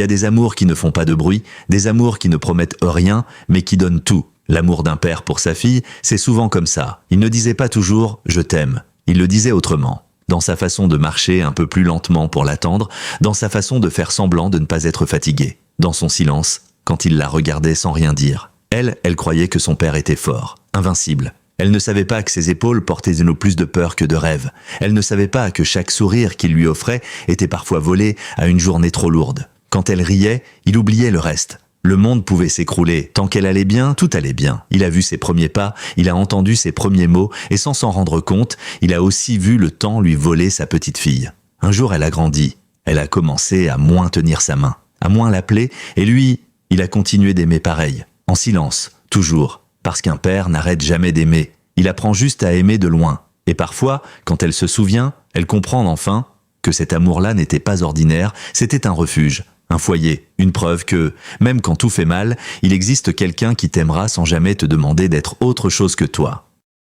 y a des amours qui ne font pas de bruit, des amours qui ne promettent rien, mais qui donnent tout. L'amour d'un père pour sa fille, c'est souvent comme ça. Il ne disait pas toujours « je t'aime ». Il le disait autrement. Dans sa façon de marcher un peu plus lentement pour l'attendre, dans sa façon de faire semblant de ne pas être fatigué, dans son silence, quand il la regardait sans rien dire. Elle croyait que son père était fort, invincible. Elle ne savait pas que ses épaules portaient plus de peur que de rêve. Elle ne savait pas que chaque sourire qu'il lui offrait était parfois volé à une journée trop lourde. Quand elle riait, il oubliait le reste. Le monde pouvait s'écrouler. Tant qu'elle allait bien, tout allait bien. Il a vu ses premiers pas, il a entendu ses premiers mots, et sans s'en rendre compte, il a aussi vu le temps lui voler sa petite fille. Un jour, elle a grandi. Elle a commencé à moins tenir sa main, à moins l'appeler, et lui, il a continué d'aimer pareil. En silence, toujours. Parce qu'un père n'arrête jamais d'aimer. Il apprend juste à aimer de loin. Et parfois, quand elle se souvient, elle comprend enfin que cet amour-là n'était pas ordinaire, c'était un refuge. Un foyer, une preuve que, même quand tout fait mal, il existe quelqu'un qui t'aimera sans jamais te demander d'être autre chose que toi.